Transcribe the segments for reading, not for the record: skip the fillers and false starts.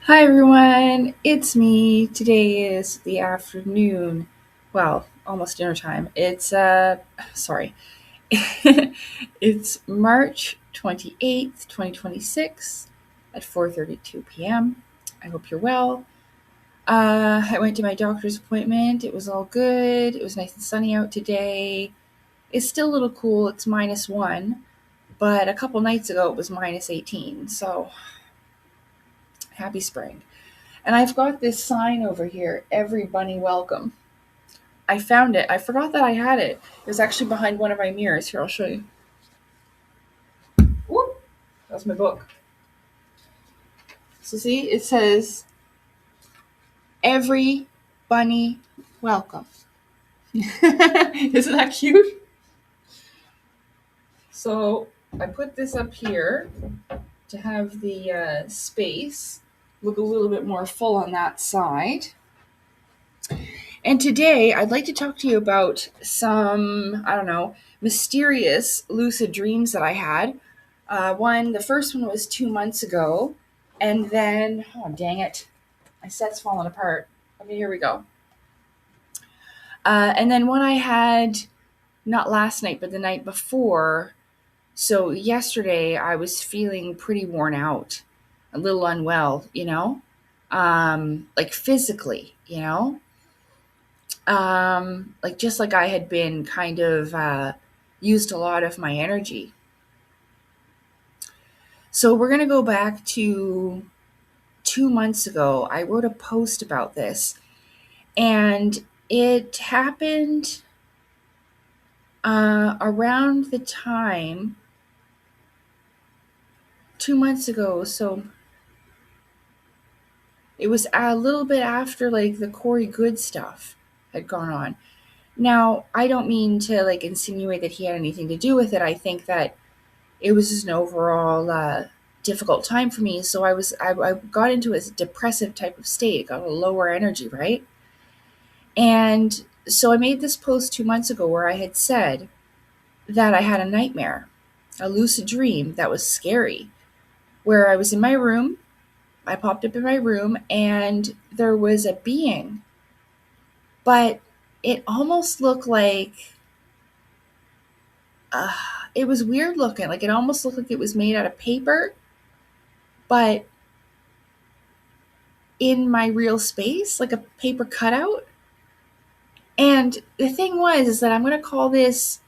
Hi everyone, it's me. Today is the afternoon. Well, almost dinner time. Sorry. It's March 28th, 2026 at 4:32 p.m. I hope you're well. I went to my doctor's appointment. It was all good. It was nice and sunny out today. It's still a little cool. It's -1, but a couple nights ago it was -18. So, happy spring. And I've got this sign over here, every bunny welcome. I found it. I forgot that I had it. It was actually behind one of my mirrors. Here, I'll show you. Whoop. That's my book. So see, it says, every bunny welcome. Isn't that cute? So I put this up here to have the space look a little bit more full on that side. And today I'd like to talk to you about some, mysterious lucid dreams that I had. The first one was 2 months ago. And then, oh, dang it, my set's falling apart. Okay, here we go. And then one I had not last night, but the night before. So yesterday I was feeling pretty worn out, a little unwell, like physically, like just like I had been kind of used a lot of my energy. So we're going to go back to 2 months ago. I wrote a post about this, and it happened around the time 2 months ago. So it was a little bit after like the Corey Good stuff had gone on. Now, I don't mean to like insinuate that he had anything to do with it. I think that it was just an overall difficult time for me. So I got into a depressive type of state, got a lower energy, right? And so I made this post 2 months ago where I had said that I had a nightmare, a lucid dream that was scary, where I was in my room. I popped up in my room and there was a being, but it almost looked like uh, it was weird looking. Like it almost looked like it was made out of paper, but in my real space, like a paper cutout. And the thing was, is that I'm going to call this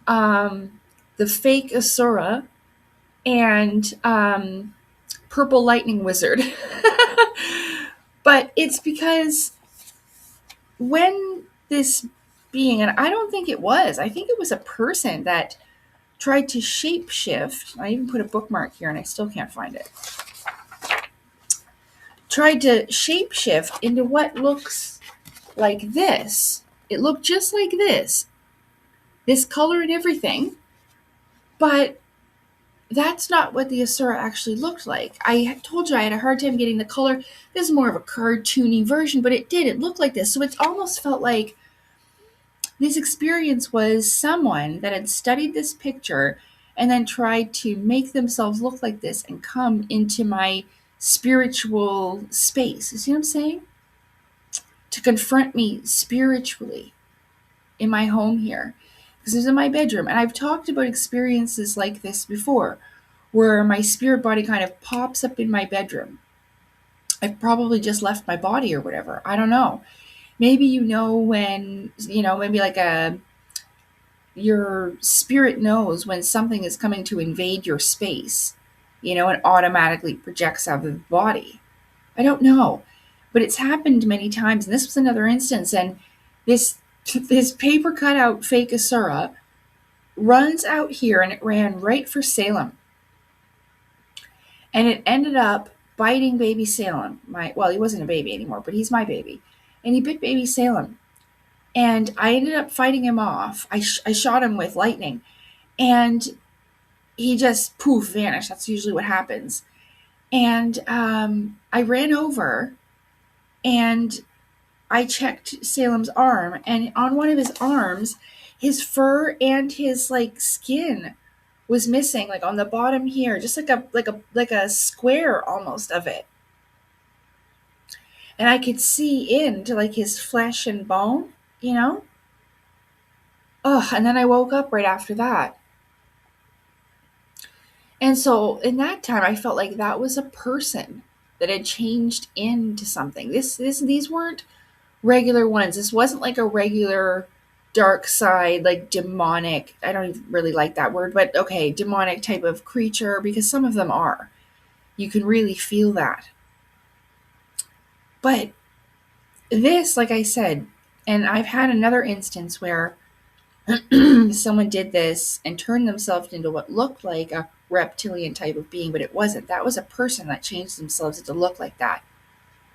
the fake Asura and purple lightning wizard. But it's because when this being, and I don't think it was, I think it was a person that tried to shapeshift. I even put a bookmark here and I still can't find it. Tried to shapeshift into what looks like this. It looked just like this color and everything, but that's not what the Asura actually looked like. I told you I had a hard time getting the color. This is more of a cartoony version, but it did. It looked like this. So it almost felt like this experience was someone that had studied this picture and then tried to make themselves look like this and come into my spiritual space. You see what I'm saying? To confront me spiritually in my home here. Because it was in my bedroom. And I've talked about experiences like this before, where my spirit body kind of pops up in my bedroom. I've probably just left my body or whatever. I don't know. Maybe when, maybe like your spirit knows when something is coming to invade your space, and automatically projects out of the body. I don't know. But it's happened many times. And this was another instance. And this paper cutout fake Asura runs out here, and it ran right for Salem. And it ended up biting baby Salem. He wasn't a baby anymore, but he's my baby. And he bit baby Salem. And I ended up fighting him off. I shot him with lightning. And he just poof, vanished. That's usually what happens. And I ran over and I checked Salem's arm. And on one of his arms, his fur and his like skin was missing, like on the bottom here, just like a square almost of it. And I could see into like his flesh and bone, you know? Ugh, and then I woke up right after that. And so in that time I felt like that was a person that had changed into something. These weren't regular ones. This wasn't like a regular dark side, like demonic. I don't even really like that word, but okay, demonic type of creature, because some of them are. You can really feel that. But this, like I said, and I've had another instance where someone did this and turned themselves into what looked like a reptilian type of being, but it wasn't. That was a person that changed themselves to look like that,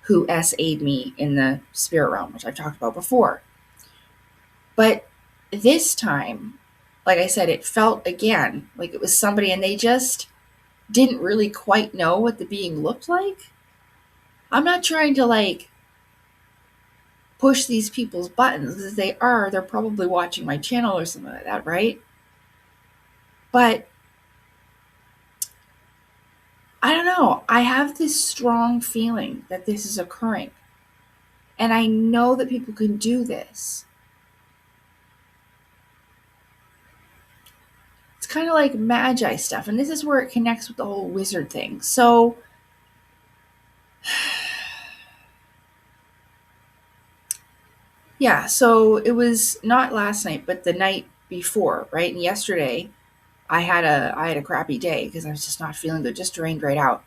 who SA'd me in the spirit realm, which I've talked about before. But this time, like I said, it felt again like it was somebody and they just didn't really quite know what the being looked like. I'm not trying to like push these people's buttons, because they're probably watching my channel or something like that, right? But I don't know. I have this strong feeling that this is occurring. And I know that people can do this. It's kind of like Magi stuff. And this is where it connects with the whole wizard thing. So, yeah, so it was not last night, but the night before, right? And yesterday, I had a crappy day because I was just not feeling good, just drained right out.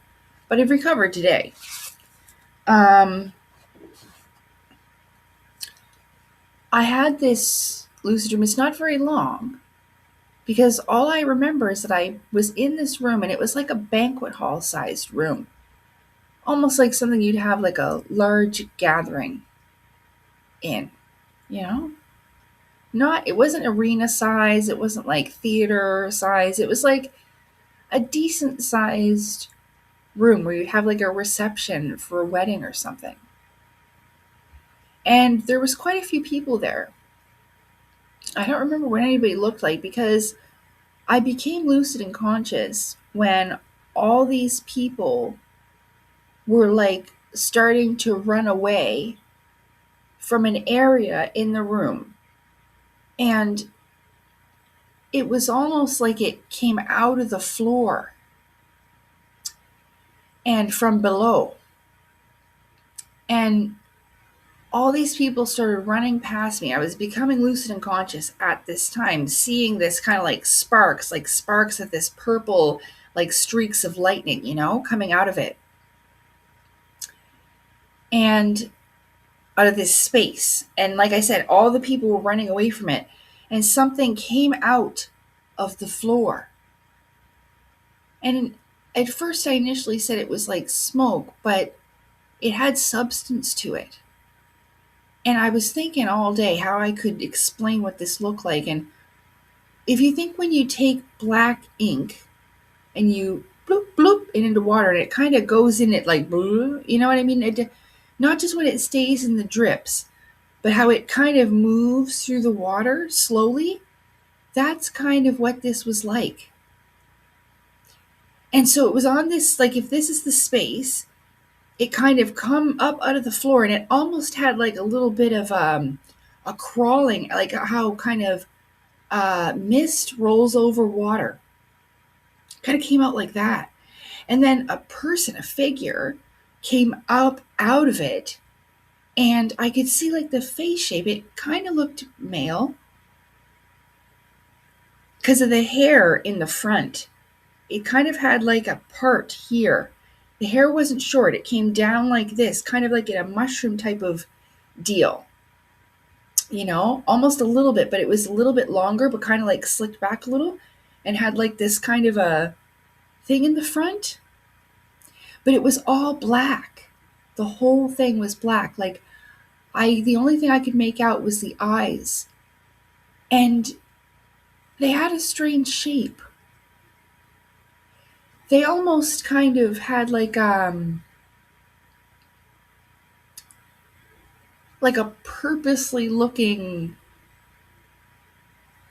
But I've recovered today. I had this lucid dream. It's not very long, because all I remember is that I was in this room and it was like a banquet hall sized room, almost like something you'd have like a large gathering in, you know? It wasn't arena size, it wasn't like theater size. It was like a decent sized room where you'd have like a reception for a wedding or something. And there was quite a few people there. I don't remember what anybody looked like, because I became lucid and conscious when all these people were like starting to run away from an area in the room. And it was almost like it came out of the floor and from below. And all these people started running past me. I was becoming lucid and conscious at this time, seeing this kind of like sparks of this purple, like streaks of lightning, coming out of it. And out of this space. And like I said, all the people were running away from it. And something came out of the floor. And at first I initially said it was like smoke, but it had substance to it. And I was thinking all day how I could explain what this looked like. And if you think when you take black ink and you bloop, bloop it into water and it kind of goes in it like, bloop, you know what I mean? Not just when it stays in the drips, but how it kind of moves through the water slowly. That's kind of what this was like. And so it was on this, like, if this is the space, it kind of come up out of the floor, and it almost had like a little bit of a crawling, like how kind of mist rolls over water. Kind of came out like that. And then a person, a figure, came up out of it, and I could see like the face shape. It kind of looked male because of the hair in the front. It kind of had like a part here. The hair wasn't short. It came down like this, kind of like in a mushroom type of deal. Almost a little bit, but it was a little bit longer, but kind of like slicked back a little and had like this kind of a thing in the front. But it was all black. The whole thing was black. Like the only thing I could make out was the eyes. And they had a strange shape. They almost kind of had like a purposely looking,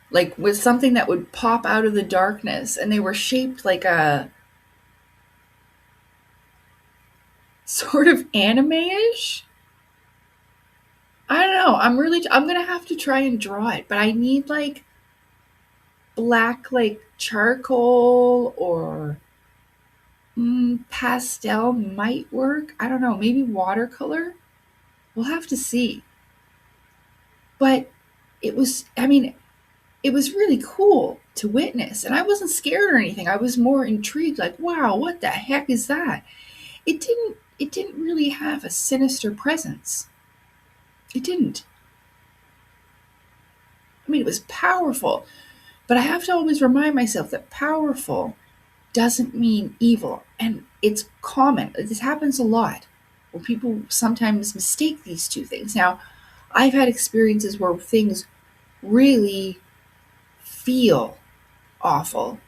like with something that would pop out of the darkness, and they were shaped like a sort of anime-ish. I don't know. I'm gonna have to try and draw it, but I need like black, like charcoal or pastel might work. I don't know. Maybe watercolor. We'll have to see. But I mean, it was really cool to witness. And I wasn't scared or anything. I was more intrigued, like, wow, what the heck is that? It didn't really have a sinister presence. It didn't. I mean, it was powerful. But I have to always remind myself that powerful doesn't mean evil. And it's common. This happens a lot where people sometimes mistake these two things. Now, I've had experiences where things really feel awful,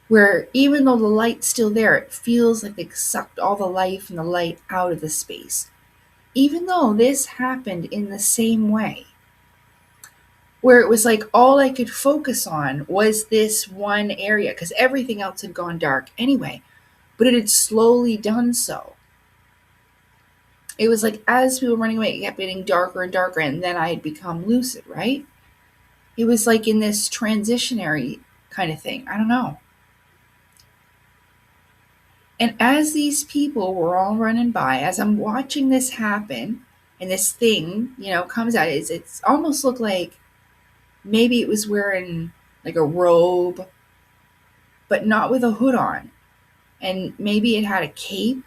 where even though the light's still there, it feels like they sucked all the life and the light out of the space. Even though this happened in the same way, where it was like all I could focus on was this one area because everything else had gone dark anyway, but it had slowly done so. It was like as we were running away, it kept getting darker and darker, and then I had become lucid, right? It was like in this transitionary kind of thing. I don't know. And as these people were all running by, as I'm watching this happen, and this thing, comes out, it's almost looked like maybe it was wearing like a robe, but not with a hood on. And maybe it had a cape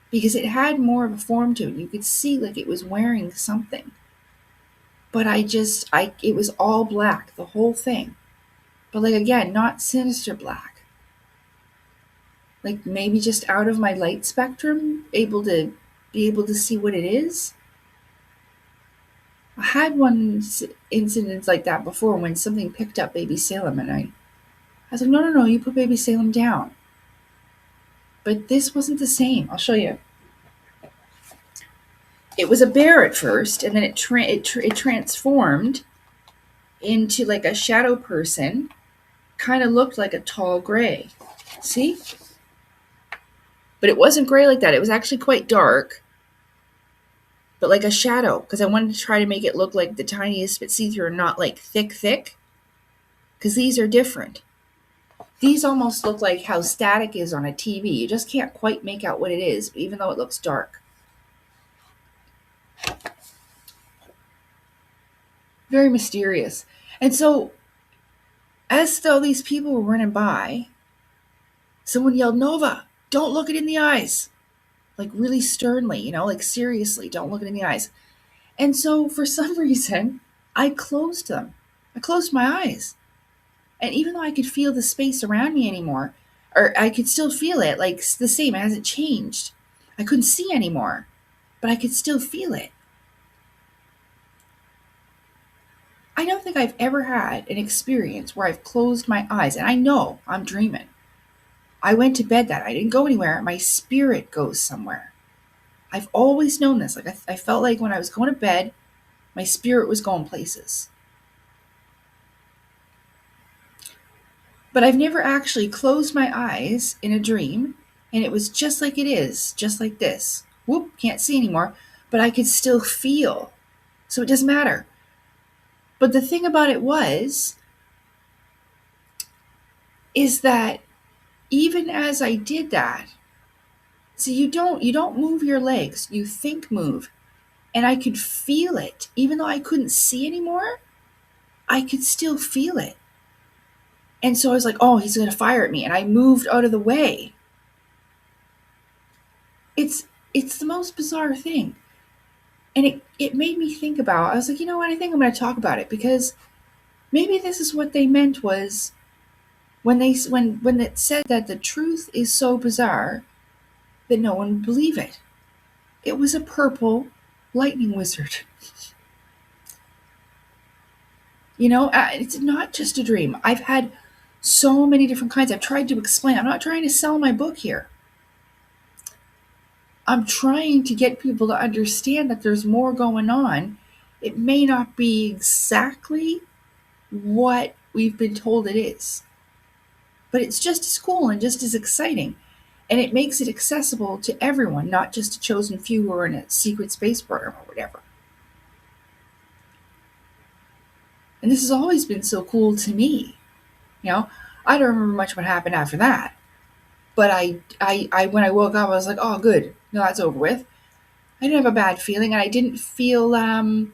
because it had more of a form to it. You could see like it was wearing something. But it was all black, the whole thing. But like again, not sinister black. Like maybe just out of my light spectrum, be able to see what it is. I had one incident like that before when something picked up baby Salem, and I was like, no, no, no, you put baby Salem down. But this wasn't the same. I'll show you. It was a bear at first, and then it transformed into like a shadow person. Kind of looked like a tall gray. See? But it wasn't gray like that. It was actually quite dark, but like a shadow, because I wanted to try to make it look like the tiniest bit see-through and not like thick, because these are different. These almost look like how static is on a TV. You just can't quite make out what it is, even though it looks dark. Very mysterious. And so, as though these people were running by, someone yelled, Nova, don't look it in the eyes. Like really sternly, like seriously, don't look it in the eyes. And so for some reason, I closed them. I closed my eyes. And even though I could feel the space around me anymore, or I could still feel it, like the same, it hasn't changed. I couldn't see anymore, but I could still feel it. I don't think I've ever had an experience where I've closed my eyes, and I know I'm dreaming. I went to bed I didn't go anywhere. My spirit goes somewhere. I've always known this. Like I felt like when I was going to bed, my spirit was going places. But I've never actually closed my eyes in a dream, and it was just like it is, just like this. Whoop, can't see anymore, but I could still feel. So it doesn't matter. But the thing about it is that even as I did that, so you don't move your legs, you think move. And I could feel it. Even though I couldn't see anymore, I could still feel it. And so I was like, oh, he's going to fire at me. And I moved out of the way. It's the most bizarre thing. And it made me think about, I was like, you know what, I think I'm going to talk about it because maybe this is what they meant was when it said that the truth is so bizarre that no one would believe it. It was a purple lightning wizard. It's not just a dream. I've had so many different kinds. I've tried to explain. I'm not trying to sell my book here. I'm trying to get people to understand that there's more going on. It may not be exactly what we've been told it is, but it's just as cool and just as exciting. And it makes it accessible to everyone, not just a chosen few who are in a secret space program or whatever. And this has always been so cool to me. You know, I don't remember much what happened after that. But I when I woke up, I was like, oh, good. No, that's over with. I didn't have a bad feeling, and I didn't feel like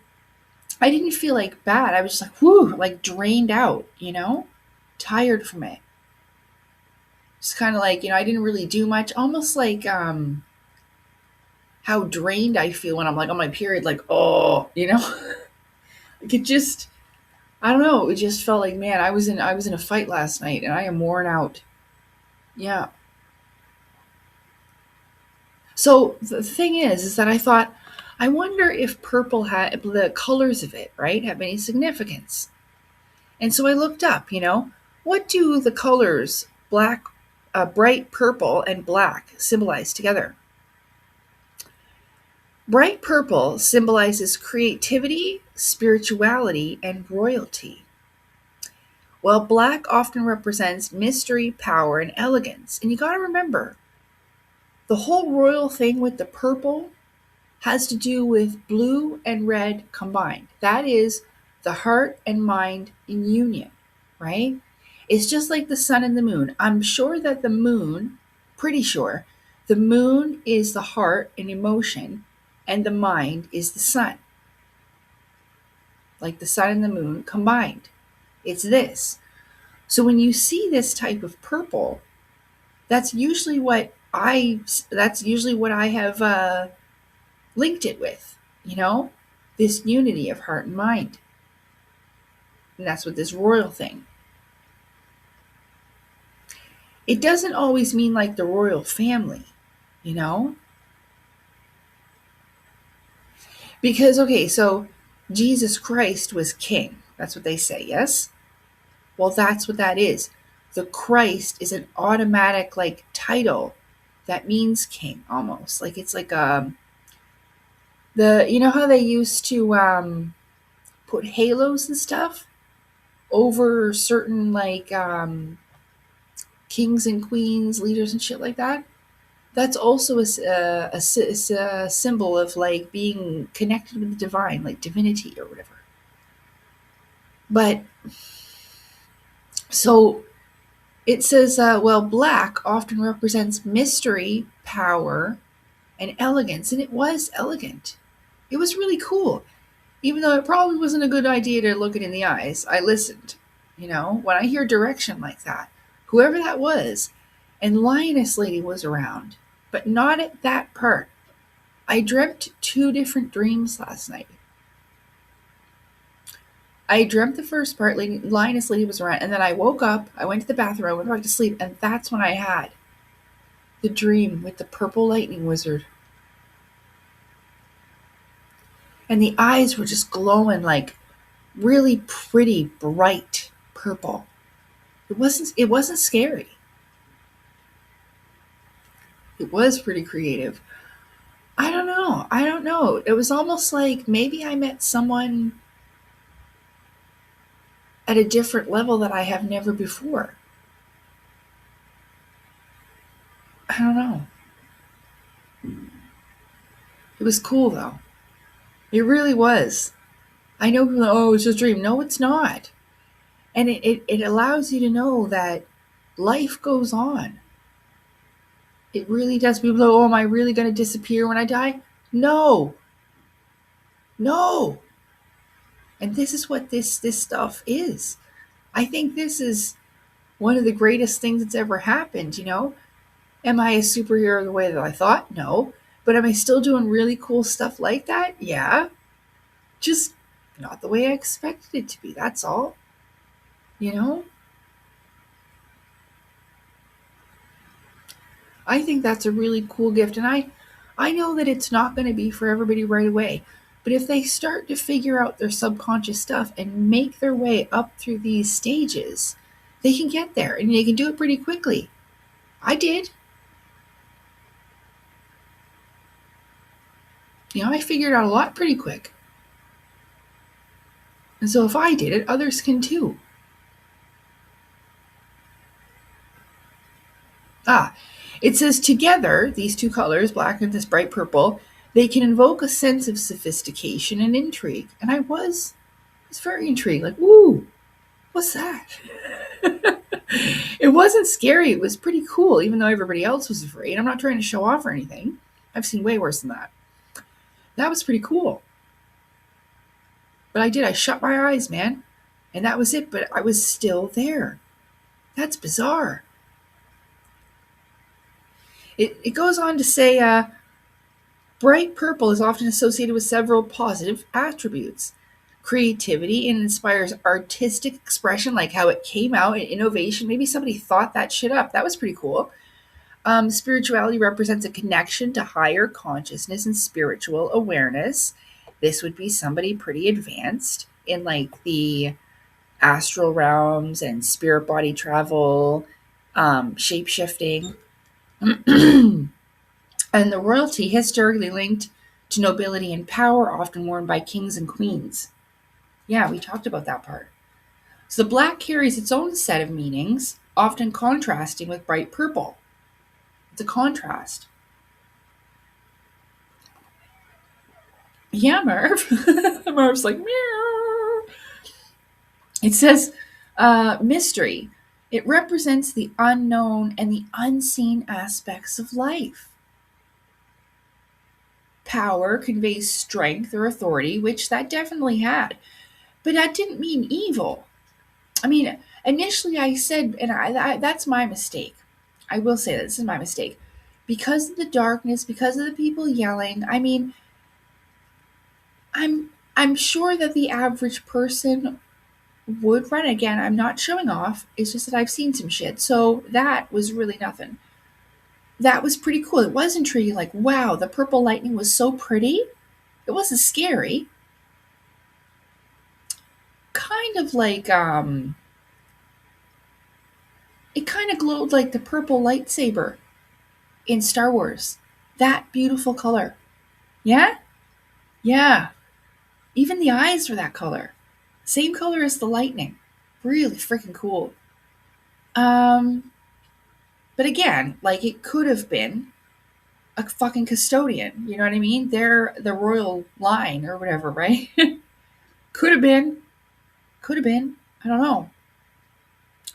bad. I was just like, whew, like drained out, tired from it. It's kind of like, I didn't really do much. Almost like how drained I feel when I'm like on my period, like, oh, like it just, I don't know. It just felt like, man, I was in a fight last night, and I am worn out. Yeah. So the thing is that I thought, I wonder if purple had the colors of it, right, have any significance. And so I looked up, what do the colors black, bright purple and black symbolize together? Bright purple symbolizes creativity, spirituality, and royalty, while black often represents mystery, power, and elegance. And you got to remember, the whole royal thing with the purple has to do with blue and red combined. That is the heart and mind in union, right? It's just like the sun and the moon. I'm sure that the moon, pretty sure, the moon is the heart and emotion, and the mind is the sun. Like the sun and the moon combined. It's this. So when you see this type of purple, that's usually what I have linked it with, this unity of heart and mind. And that's what this royal thing. It doesn't always mean like the royal family, you know? Because, okay, so Jesus Christ was king. That's what they say, yes? Well, that's what that is. The Christ is an automatic like title that means king almost. Like it's like you know how they used to put halos and stuff over certain like kings and queens, leaders and shit like that? That's also a symbol of like being connected with the divine, like divinity or whatever. But so it says, well, black often represents mystery, power, and elegance. And it was elegant. It was really cool. Even though it probably wasn't a good idea to look it in the eyes, I listened. When I hear direction like that, whoever that was, and Lioness Lady was around, but not at that part. I dreamt 2 different dreams last night. I dreamt the first part, Lioness Lady was around, and then I woke up, I went to the bathroom, I went back to sleep, and that's when I had the dream with the purple lightning wizard. And the eyes were just glowing like really pretty, bright purple. It wasn't scary. It was pretty creative. I don't know. It was almost like maybe I met someone at a different level that I have never before. I don't know. It was cool though. It really was. I know people, oh, it's just a dream. No, it's not. And it allows you to know that life goes on. It really does. People go, oh, am I really going to disappear when I die? No. No. And this is what this stuff is. I think this is one of the greatest things that's ever happened, Am I a superhero the way that I thought? No. But am I still doing really cool stuff like that? Yeah. Just not the way I expected it to be. That's all. I think that's a really cool gift. And I know that it's not going to be for everybody right away. But if they start to figure out their subconscious stuff and make their way up through these stages, they can get there and they can do it pretty quickly. I did. I figured out a lot pretty quick. And so if I did it, others can too. It says together, these 2 colors, black and this bright purple, they can invoke a sense of sophistication and intrigue. And I was was very intrigued. Like, ooh, what's that? It wasn't scary. It was pretty cool, even though everybody else was afraid. I'm not trying to show off or anything. I've seen way worse than that. That was pretty cool. But I did. I shut my eyes, man. And that was it. But I was still there. That's bizarre. It goes on to say bright purple is often associated with several positive attributes. Creativity and inspires artistic expression, like how it came out in innovation. Maybe somebody thought that shit up. That was pretty cool. Spirituality represents a connection to higher consciousness and spiritual awareness. This would be somebody pretty advanced in like the astral realms and spirit body travel, shape shifting. And the royalty, historically linked to nobility and power, often worn by kings and queens. Yeah, we talked about that part. So the black carries its own set of meanings, often contrasting with bright purple. It's a contrast. Yeah, Merv. Merv's like, meow. It says mystery. It represents the unknown and the unseen aspects of life. Power conveys strength or authority, which that definitely had. But that didn't mean evil. I mean, initially I said, and that's my mistake. I will say that this is my mistake. Because of the darkness, because of the people yelling, I mean, I'm sure that the average person would run. Again, I'm not showing off. It's just that I've seen some shit. So that was really nothing. That was pretty cool. It was intriguing. Like, wow, the purple lightning was so pretty. It wasn't scary. Kind of like, it kind of glowed like the purple lightsaber in Star Wars. That beautiful color. Yeah? Yeah. Even the eyes were that color. Same color as the lightning. Really freaking cool. But again, like it could have been a fucking custodian. You know what I mean? They're the royal line or whatever, right? Could have been. Could have been. I don't know.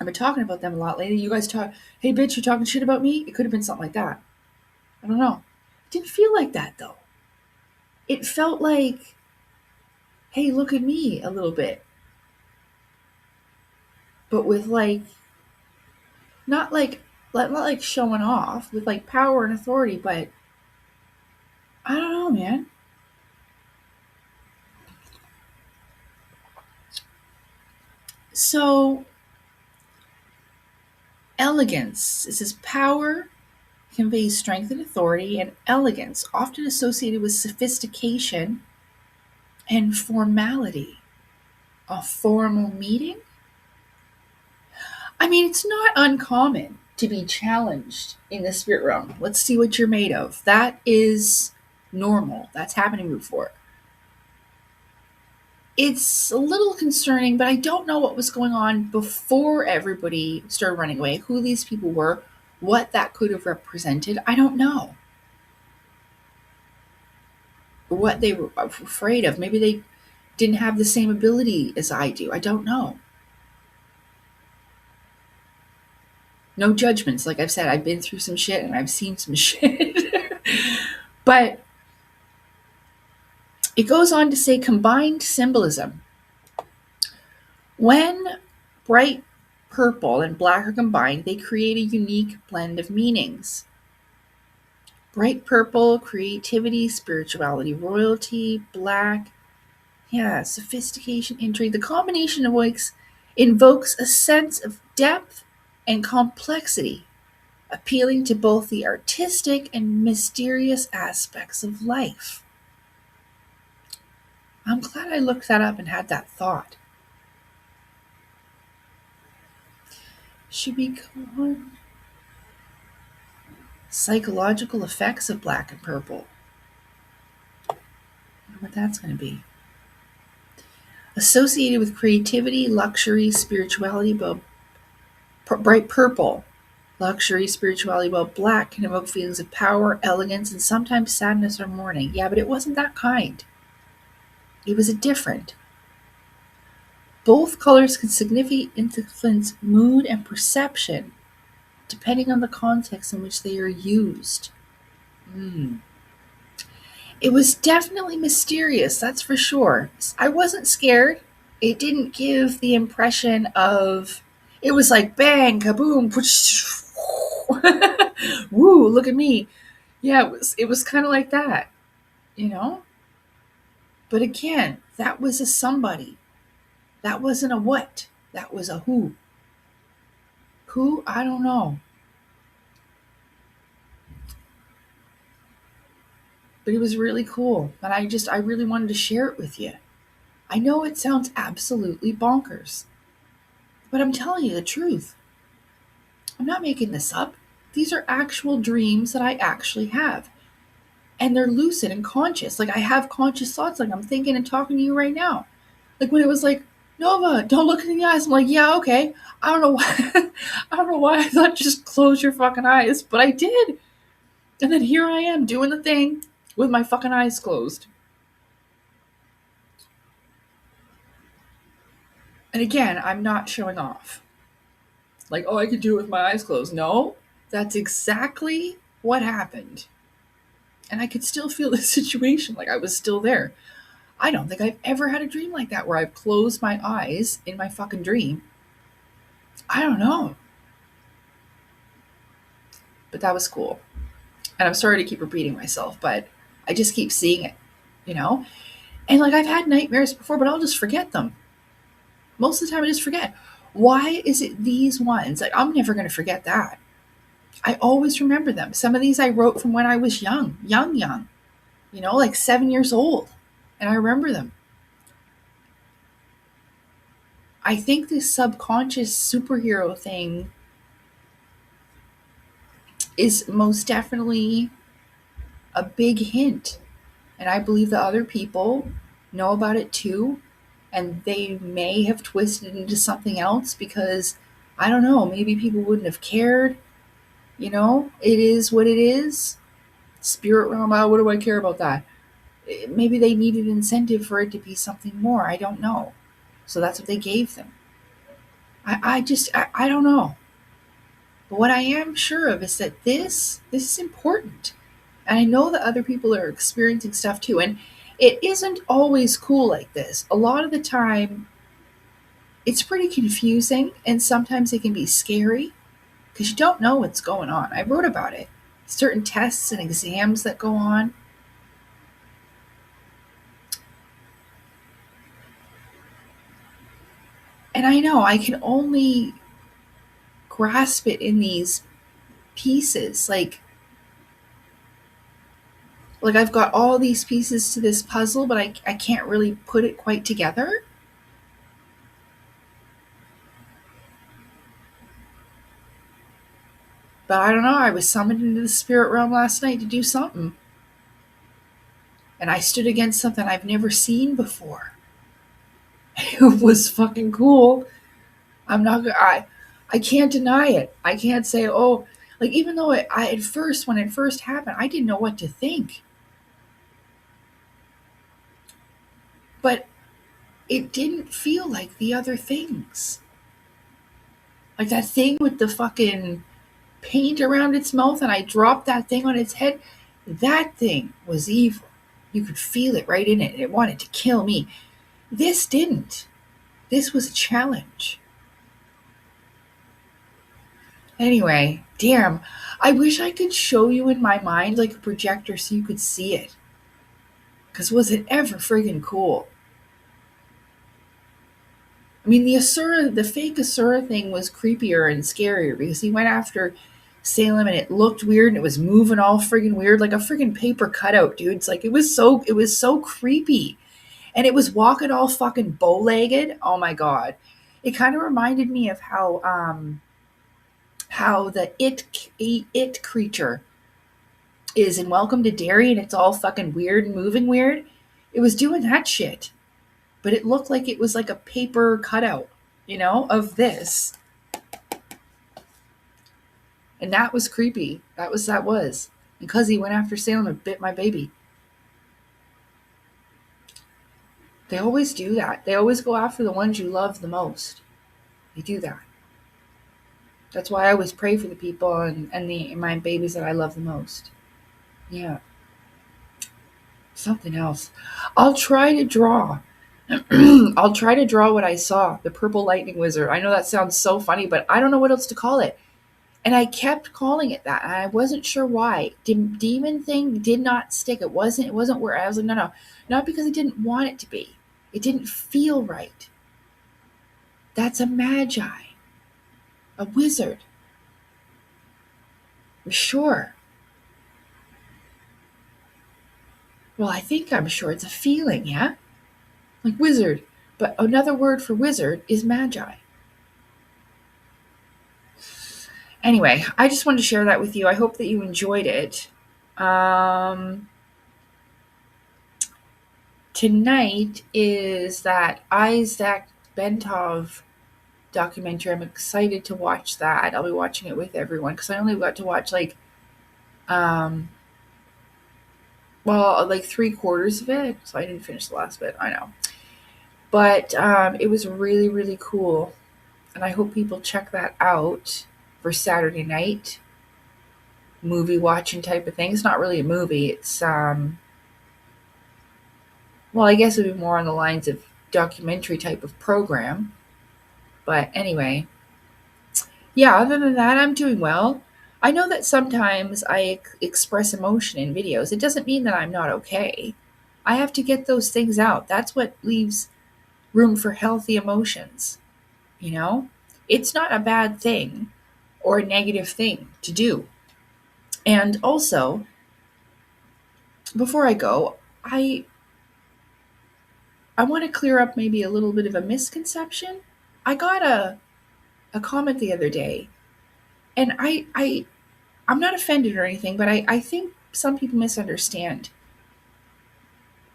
I've been talking about them a lot lately. You guys talk, hey bitch, you're talking shit about me? It could have been something like that. I don't know. It didn't feel like that though. It felt like, hey, look at me a little bit. But with like, not like showing off, with like power and authority, but I don't know, man. So, elegance. It says power conveys strength and authority, and elegance, often associated with sophistication and formality. A formal meeting? I mean, it's not uncommon to be challenged in the spirit realm. Let's see what you're made of. That is normal. That's happening before. It's a little concerning, but I don't know what was going on before everybody started running away, who these people were, what that could have represented. I don't know. What they were afraid of. Maybe they didn't have the same ability as I do. I don't know. No judgments. Like I've said, I've been through some shit and I've seen some shit. But it goes on to say combined symbolism. When bright purple and black are combined, they create a unique blend of meanings. Bright purple, creativity, spirituality, royalty, black, yeah, sophistication, intrigue. The combination invokes a sense of depth and complexity, appealing to both the artistic and mysterious aspects of life. I'm glad I looked that up and had that thought. Should we go on? Psychological effects of black and purple. I wonder what that's going to be. Associated with creativity, luxury, spirituality, but bright purple. Luxury, spirituality, while black can evoke feelings of power, elegance, and sometimes sadness or mourning. Yeah, but it wasn't that kind. It was a different. Both colors can significantly influence mood and perception, depending on the context in which they are used. Mm. It was definitely mysterious, that's for sure. I wasn't scared. It didn't give the impression of, it was like bang, kaboom, woo, look at me. Yeah, it was kind of like that, you know? But again, that was a somebody. That wasn't a what. That was a who. Who? I don't know. But it was really cool. And I really wanted to share it with you. I know it sounds absolutely bonkers, but I'm telling you the truth. I'm not making this up. These are actual dreams that I actually have. And they're lucid and conscious. Like I have conscious thoughts, like I'm thinking and talking to you right now. Like when it was like, Nova, don't look in the eyes. I'm like, yeah, okay. I don't know why. I don't know why I thought just close your fucking eyes, but I did. And then here I am doing the thing with my fucking eyes closed. And again, I'm not showing off. Like, oh, I could do it with my eyes closed. No, that's exactly what happened. And I could still feel the situation, like I was still there. I don't think I've ever had a dream like that where I've closed my eyes in my fucking dream. I don't know. But that was cool. And I'm sorry to keep repeating myself, but I just keep seeing it, you know? And like I've had nightmares before, but I'll just forget them. Most of the time I just forget. Why is it these ones? Like I'm never going to forget that. I always remember them. Some of these I wrote from when I was young, you know, like 7 years old. And I remember them. I think this subconscious superhero thing is most definitely a big hint. And I believe that other people know about it too. And they may have twisted into something else because, I don't know, maybe people wouldn't have cared. You know, it is what it is. Spirit realm, what do I care about that? Maybe they needed incentive for it to be something more. I don't know. So that's what they gave them. I don't know. But what I am sure of is that this is important. And I know that other people are experiencing stuff too. And it isn't always cool like this. A lot of the time, it's pretty confusing and sometimes it can be scary because you don't know what's going on. I wrote about it. Certain tests and exams that go on. And I know I can only grasp it in these pieces. Like I've got all these pieces to this puzzle, but I can't really put it quite together. But I don't know, I was summoned into the spirit realm last night to do something. And I stood against something I've never seen before. It was fucking cool. I can't deny it. I can't say, oh, like even though I at first, when it first happened, I didn't know what to think. But it didn't feel like the other things. Like that thing with the fucking paint around its mouth and I dropped that thing on its head. That thing was evil. You could feel it right in it. It wanted to kill me. This didn't. This was a challenge. Anyway, damn. I wish I could show you in my mind like a projector so you could see it. Because was it ever friggin' cool? I mean, the fake Asura thing was creepier and scarier because he went after Salem and it looked weird and it was moving all friggin' weird like a friggin' paper cutout, dude. It's like it was so creepy. And it was walking all fucking bow-legged. Oh my god. It kind of reminded me of how the it creature is in Welcome to Derry and it's all fucking weird and moving weird. It was doing that shit. But it looked like it was like a paper cutout, of this. And that was creepy. That was. Because he went after Salem and bit my baby. They always do that. They always go after the ones you love the most. They do that. That's why I always pray for the people and my babies that I love the most. Yeah. Something else. I'll try to draw. I'll try to draw what I saw, the purple lightning wizard. I know that sounds so funny, but I don't know what else to call it. And I kept calling it that, and I wasn't sure why. Demon thing did not stick. It wasn't where I was like, no, not because I didn't want it to be. It didn't feel right. That's a magi, a wizard. Sure. Well, I think I'm sure it's a feeling, yeah? Like wizard. But another word for wizard is magi. Anyway, I just wanted to share that with you. I hope that you enjoyed it. Tonight is that Isaac Bentov documentary. I'm excited to watch that. I'll be watching it with everyone because I only got to watch like 3/4 of it, so I didn't finish the last bit. I know, but it was really, really cool, and I hope people check that out for Saturday night movie watching type of thing. It's not really a movie. It's I guess it would be more on the lines of documentary type of program. But anyway, yeah, other than that, I'm doing well. I know that sometimes I express emotion in videos. It doesn't mean that I'm not okay. I have to get those things out. That's what leaves room for healthy emotions, you know? It's not a bad thing or a negative thing to do. And also, before I go, I want to clear up maybe a little bit of a misconception. I got a comment the other day, and I'm not offended or anything, but I think some people misunderstand.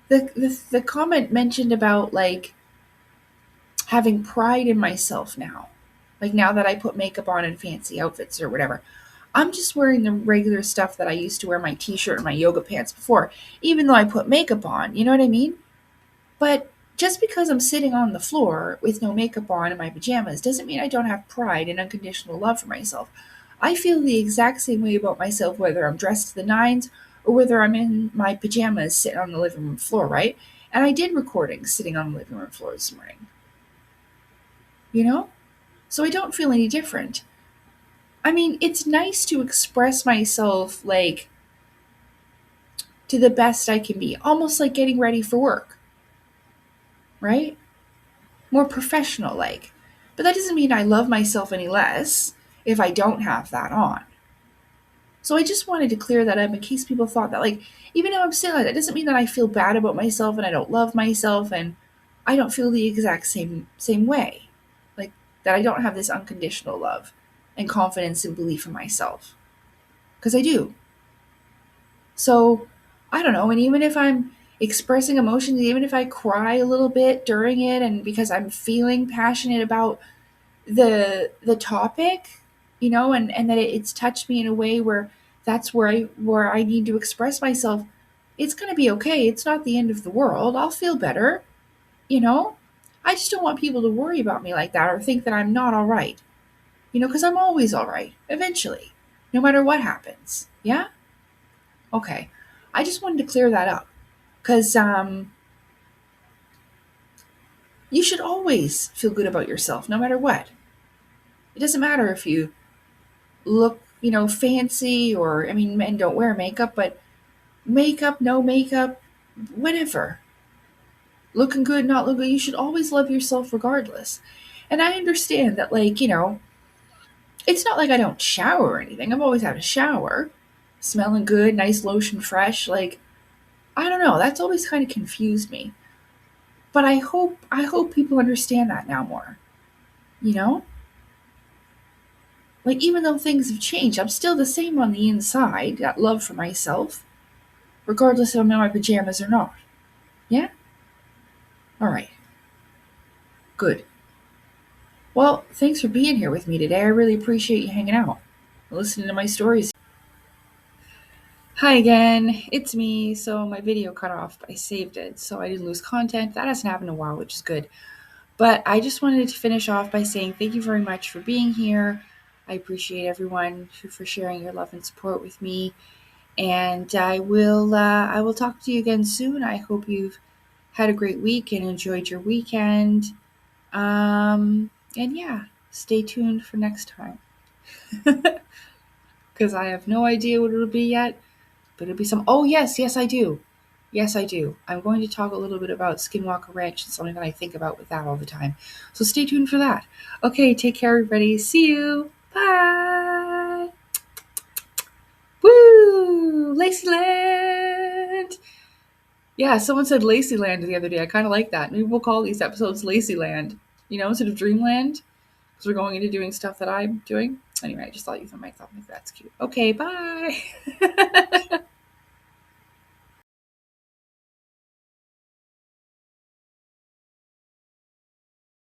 The comment mentioned about like having pride in myself now. Like now that I put makeup on and fancy outfits or whatever. I'm just wearing the regular stuff that I used to wear my t-shirt and my yoga pants before, even though I put makeup on, you know what I mean? But just because I'm sitting on the floor with no makeup on and my pajamas doesn't mean I don't have pride and unconditional love for myself. I feel the exact same way about myself whether I'm dressed to the nines or whether I'm in my pajamas sitting on the living room floor, right? And I did recordings sitting on the living room floor this morning. You know? So I don't feel any different. I mean, it's nice to express myself like to the best I can be, almost like getting ready for work, right? More professional like. But that doesn't mean I love myself any less if I don't have that on. So I just wanted to clear that up in case people thought that, like, even though I'm saying that, doesn't mean that I feel bad about myself and I don't love myself and I don't feel the exact same way. Like that I don't have this unconditional love and confidence and belief in myself. Because I do. So I don't know, and even if I'm expressing emotions, even if I cry a little bit during it and because I'm feeling passionate about the topic, you know, and that it's touched me in a way where that's where I need to express myself, it's going to be okay. It's not the end of the world. I'll feel better, you know? I just don't want people to worry about me like that or think that I'm not all right. You know, cuz I'm always all right eventually, no matter what happens. Yeah? Okay. I just wanted to clear that up cuz you should always feel good about yourself no matter what. It doesn't matter if you look, you know, fancy or, I mean, men don't wear makeup, but makeup, no makeup, whatever. Looking good, not looking good, you should always love yourself regardless. And I understand that, like, you know, it's not like I don't shower or anything. I've always had a shower. Smelling good, nice lotion, fresh. Like, I don't know. That's always kind of confused me. But I hope people understand that now more. You know? Like, even though things have changed, I'm still the same on the inside. That love for myself, regardless if I'm in my pajamas or not. Yeah? Alright. Good. Well, thanks for being here with me today. I really appreciate you hanging out, listening to my stories. Hi again, it's me. So my video cut off, but I saved it, so I didn't lose content. That hasn't happened in a while, which is good. But I just wanted to finish off by saying thank you very much for being here. I appreciate everyone for sharing your love and support with me, and I will talk to you again soon. I hope you've had a great week and enjoyed your weekend. And yeah, stay tuned for next time because I have no idea what it'll be yet. But it'll be some. Oh, yes, I do. Yes, I do. I'm going to talk a little bit about Skinwalker Ranch. It's something that I think about with that all the time. So stay tuned for that. Okay, take care, everybody. See you. Bye. Woo! Lacyland! Yeah, someone said Lacyland the other day. I kind of like that. Maybe we'll call these episodes Lacyland, instead of Dreamland, because we're going into doing stuff that I'm doing. Anyway, I just thought you might think that's cute. Okay, bye.